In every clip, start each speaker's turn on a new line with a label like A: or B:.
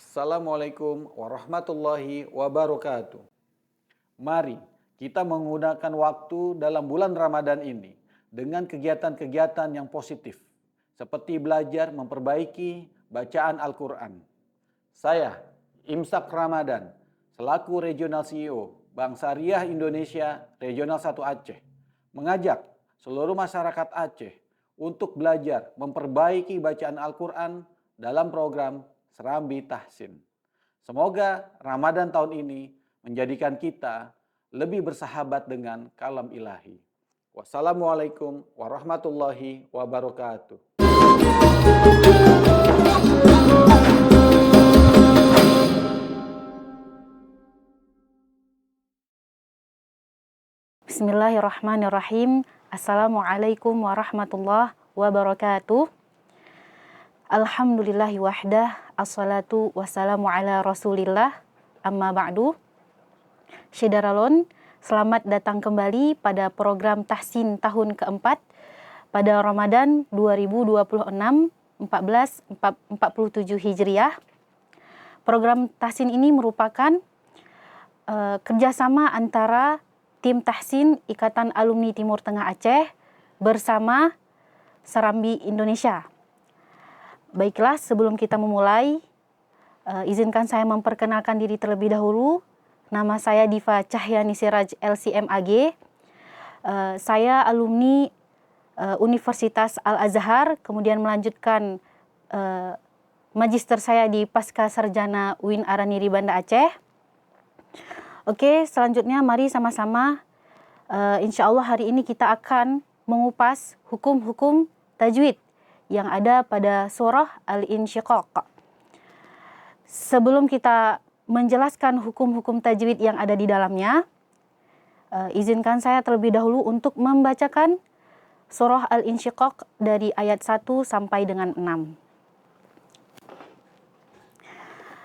A: Assalamualaikum warahmatullahi wabarakatuh. Mari kita menggunakan waktu dalam bulan Ramadan ini dengan kegiatan-kegiatan yang positif, seperti belajar memperbaiki bacaan Al-Quran. Saya, Imsak Ramadan, selaku Regional CEO Bank Syariah Indonesia Regional 1 Aceh, mengajak seluruh masyarakat Aceh untuk belajar memperbaiki bacaan Al-Quran dalam program Serambi Tahsin. Semoga Ramadan tahun ini menjadikan kita lebih bersahabat dengan kalam ilahi. Wassalamualaikum warahmatullahi wabarakatuh.
B: Bismillahirrahmanirrahim. Assalamualaikum warahmatullahi wabarakatuh. Alhamdulillahi wahdah, assalatu wassalamu ala rasulillah, amma ba'du. Syederalon, selamat datang kembali pada program Tahsin tahun keempat pada Ramadan 2026 1447 Hijriah. Program Tahsin ini merupakan kerjasama antara tim Tahsin Ikatan Alumni Timur Tengah Aceh bersama Serambi Indonesia. Baiklah, sebelum kita memulai, izinkan saya memperkenalkan diri terlebih dahulu. Nama saya Diva Cahyani Siraj LCM AG. Saya alumni Universitas Al-Azhar, kemudian melanjutkan magister saya di Pasca Sarjana UIN Araniri Banda Aceh. Oke, selanjutnya mari sama-sama insya Allah hari ini kita akan mengupas hukum-hukum tajwid yang ada pada surah Al-Insyiqaq. Sebelum kita menjelaskan hukum-hukum tajwid yang ada di dalamnya, izinkan saya terlebih dahulu untuk membacakan surah Al-Insyiqaq dari ayat 1 sampai dengan 6.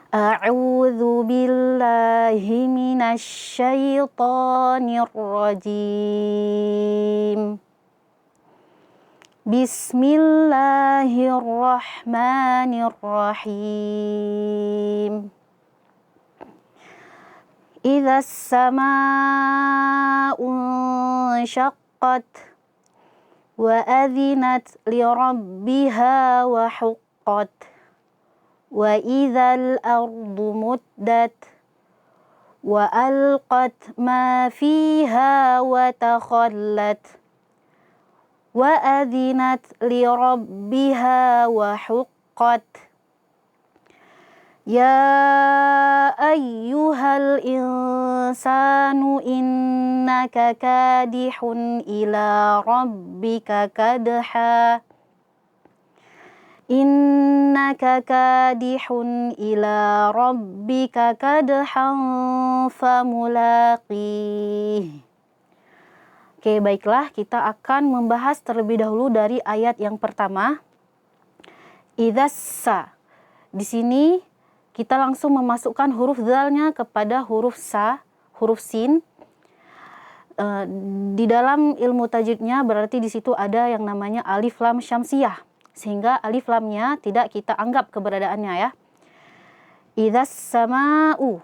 B: A'udzu billahi minasy syaithanir rajim. Bismillahirrahmanirrahim. Idza as-samaa'u inshaqqat wa adzinat li rabbiha wa huqqat wa idzal ardu muddat wa alqat ma fiha wa takhallat wa adzinat li rabbiha wa huqqat. Ya ayyuhal insanu innaka kadihun ila rabbika kadha. Innaka kadihun ila rabbika kadhan famulaqih. Oke, baiklah, kita akan membahas terlebih dahulu dari ayat yang pertama. Idzassa. Di sini kita langsung memasukkan huruf dzalnya kepada huruf sa, huruf sin. Di dalam ilmu tajwidnya berarti di situ ada yang namanya alif lam syamsiyah, sehingga alif lamnya tidak kita anggap keberadaannya ya. Idzas sama'u.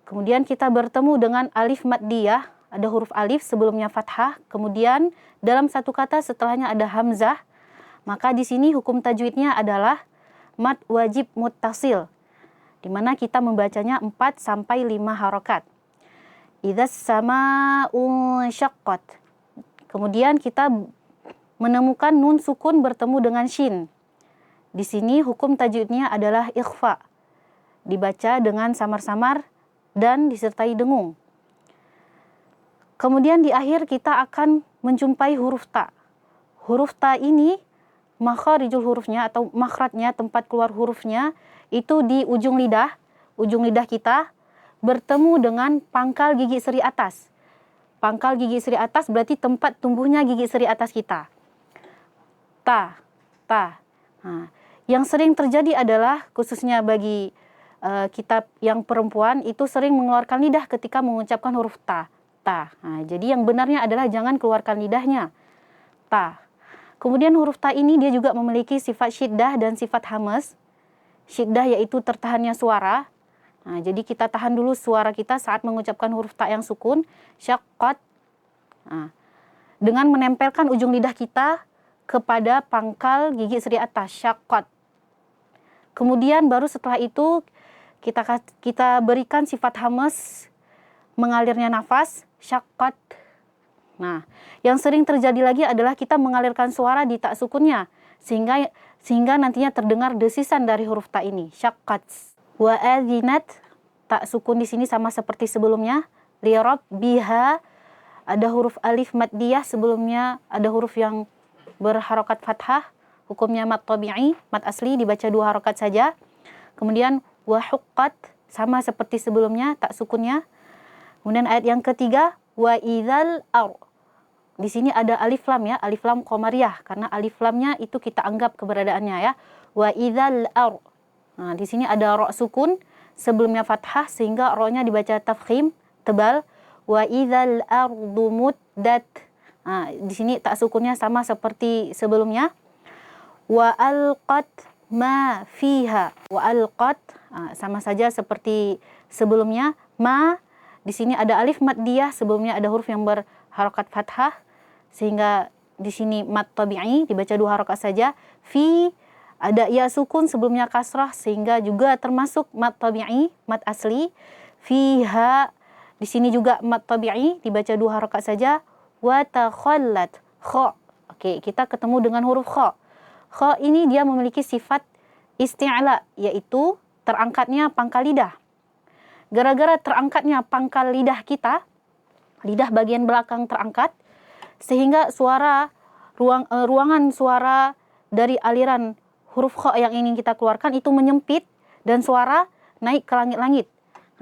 B: Kemudian kita bertemu dengan alif maddiyah, ada huruf alif sebelumnya fathah, kemudian dalam satu kata setelahnya ada hamzah, maka di sini hukum tajwidnya adalah mad wajib muttasil, di mana kita membacanya 4 sampai 5 harokat. Idzas sama'u syaqqat. Kemudian kita menemukan nun sukun bertemu dengan shin. Di sini hukum tajwidnya adalah ikhfa, dibaca dengan samar-samar dan disertai dengung. Kemudian di akhir kita akan menjumpai huruf ta. Huruf ta ini makharijul hurufnya atau makhrajnya, tempat keluar hurufnya itu di ujung lidah kita bertemu dengan pangkal gigi seri atas. Pangkal gigi seri atas berarti tempat tumbuhnya gigi seri atas kita. Ta. Nah, yang sering terjadi adalah khususnya bagi kita yang perempuan itu sering mengeluarkan lidah ketika mengucapkan huruf ta. Nah, jadi yang benarnya adalah jangan keluarkan lidahnya. Ta. Kemudian huruf ta ini dia juga memiliki sifat syiddah dan sifat hamas. syiddah yaitu tertahannya suara. Nah, jadi kita tahan dulu suara kita saat mengucapkan huruf ta yang sukun, syaqqat. Nah, dengan menempelkan ujung lidah kita kepada pangkal gigi seri atas, syaqqat. Kemudian baru setelah itu kita berikan sifat hamas, mengalirnya nafas, syaqqat. Nah, yang sering terjadi lagi adalah kita mengalirkan suara di ta sukunnya sehingga nantinya terdengar desisan dari huruf ta ini, syaqqat. Wa adzinat, ta sukun di sini sama seperti sebelumnya, li rabbiha, ada huruf alif maddiyah, sebelumnya ada huruf yang berharokat fathah, hukumnya mad tabi'i, mad asli dibaca 2 harokat saja. Kemudian wa huqqat, sama seperti sebelumnya, ta sukunnya. Kemudian ayat yang ketiga, wa idzal ar. Di sini ada alif lam ya, alif lam qamariyah, karena alif lamnya itu kita anggap keberadaannya ya. Wa idzal ar. Nah, di sini ada ra sukun, sebelumnya fathah sehingga ra-nya dibaca tafkhim, tebal. Wa idzal ardu muddat. Nah, di sini tak sukunnya sama seperti sebelumnya. Wa alqat ma fiha. Wa alqat, sama saja seperti sebelumnya. Ma, di sini ada alif maddiyah, sebelumnya ada huruf yang berharokat fathah sehingga di sini mad tabi'i dibaca 2 harokat saja. Fi, ada ya sukun sebelumnya kasrah sehingga juga termasuk mad tabi'i, mad asli. Fiha, di sini juga mad tabi'i dibaca 2 harokat saja. Wa takhallat, kha. Oke, kita ketemu dengan huruf kha. Kha ini dia memiliki sifat isti'la, yaitu terangkatnya pangkal lidah. Gara-gara terangkatnya pangkal lidah kita, lidah bagian belakang terangkat, sehingga ruangan suara dari aliran huruf kha yang ingin kita keluarkan itu menyempit dan suara naik ke langit-langit.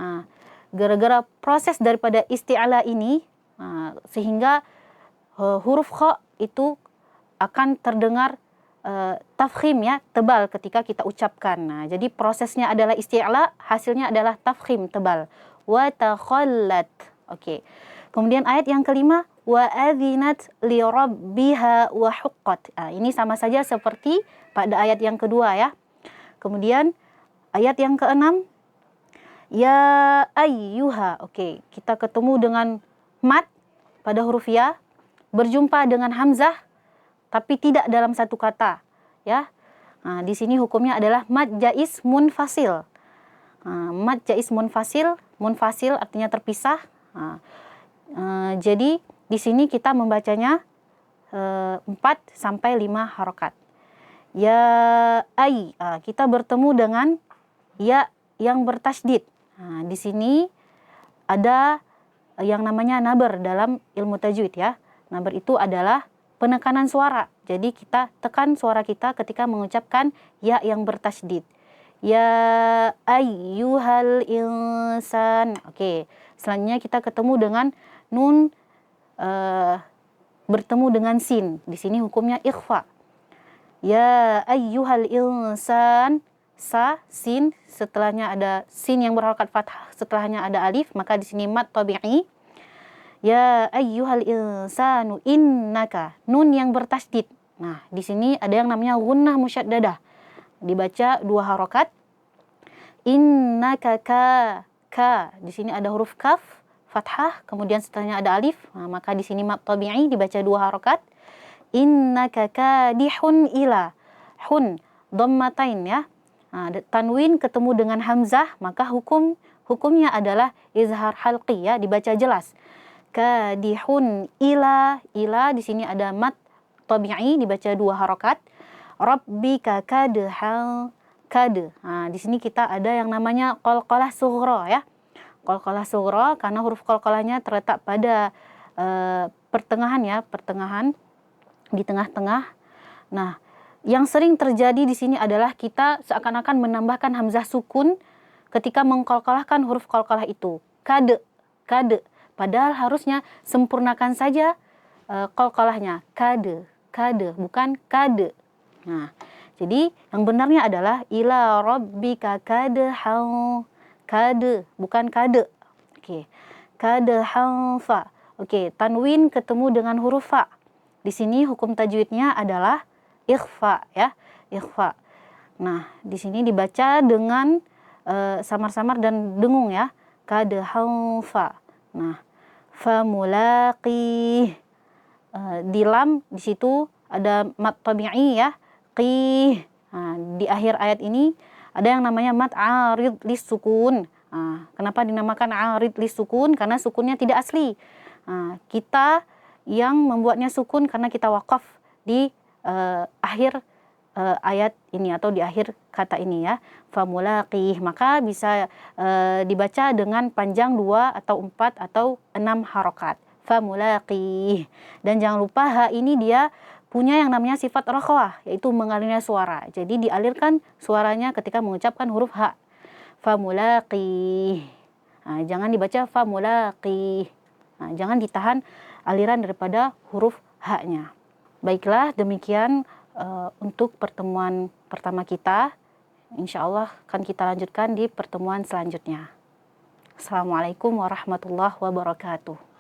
B: Nah, gara-gara proses daripada isti'la ini, sehingga huruf kha itu akan terdengar tafkhim ya, tebal ketika kita ucapkan. Nah, jadi prosesnya adalah isti'la, hasilnya adalah tafkhim, tebal. Wa takhallat. Oke. Kemudian ayat yang kelima, wa adzinat li rabbiha wa huqqat. Ini sama saja seperti pada ayat yang kedua ya. Kemudian ayat yang keenam, ya ayyuha. Oke, kita ketemu dengan mad pada huruf ya, berjumpa dengan hamzah tapi tidak dalam satu kata ya. Nah, di sini hukumnya adalah mad jaiz munfasil. Mad jaiz munfasil, munfasil artinya terpisah. Jadi di sini kita membacanya 4 sampai 5 harokat. Ya ay, kita bertemu dengan ya yang bertasydid. Nah, di sini ada yang namanya nabar dalam ilmu tajwid ya. Nabar itu adalah penekanan suara. Jadi kita tekan suara kita ketika mengucapkan ya yang bertasydid. Ya ayyuhal insan. Oke, selanjutnya kita ketemu dengan nun bertemu dengan sin. Di sini hukumnya ikhfa. Ya ayyuhal insan, sa, sin, setelahnya ada sin yang berharokat fathah, setelahnya ada alif, maka di sini mad tabi'i. Ya ayyuhal insanu innaka, nun yang bertasydid. Nah, di sini ada yang namanya gunnah musyaddadah. Dibaca 2 harokat. Innaka ka. Di sini ada huruf kaf fathah, kemudian setelahnya ada alif. Nah, maka di sini mad tabi'i dibaca 2 harokat. Innaka kadihun ila. Hun dhammatain ya. Nah, tanwin ketemu dengan hamzah, maka hukumnya adalah izhar halqi ya, dibaca jelas. Kadihun ila, di sini ada mad tabi'i dibaca 2 harokat. Rabbika kadhal, Nah, di sini kita ada yang namanya qalqalah sughra ya. Qalqalah sughra karena huruf qalqalahnya terletak pada pertengahan ya, pertengahan di tengah-tengah. Nah, yang sering terjadi di sini adalah kita seakan-akan menambahkan hamzah sukun ketika mengqalqalahkan huruf qalqalah itu. Kade. Padahal harusnya sempurnakan saja qalqalahnya. Kade, bukan kade. Nah, jadi yang benarnya adalah ila rabbika kadhal. Kade, bukan kade. Oke. Kadhal fa. Oke, tanwin ketemu dengan huruf fa. Di sini hukum tajwidnya adalah ikhfa ya, ikhfa. Nah, di sini dibaca dengan samar-samar dan dengung ya. Kad haufa. Nah, famulaqih. Di lam di situ ada mat tabi'i ya. Qih. Nah, di akhir ayat ini ada yang namanya mat arid lis sukun. Nah, kenapa dinamakan arid lis sukun? Karena sukunnya tidak asli. Nah, kita yang membuatnya sukun karena kita wakaf di akhir ayat ini atau di akhir kata ini ya. Famulaqih, maka bisa dibaca dengan panjang 2 atau 4 atau 6 harokat. Famulaqih. Dan jangan lupa ha ini dia punya yang namanya sifat rakhwah, yaitu mengalirnya suara. Jadi dialirkan suaranya ketika mengucapkan huruf ha. Famulaqih. Nah, jangan dibaca famulaqih. Nah, jangan ditahan aliran daripada huruf ha-nya. Baiklah, demikian untuk pertemuan pertama kita. Insya Allah akan kita lanjutkan di pertemuan selanjutnya. Assalamualaikum warahmatullahi wabarakatuh.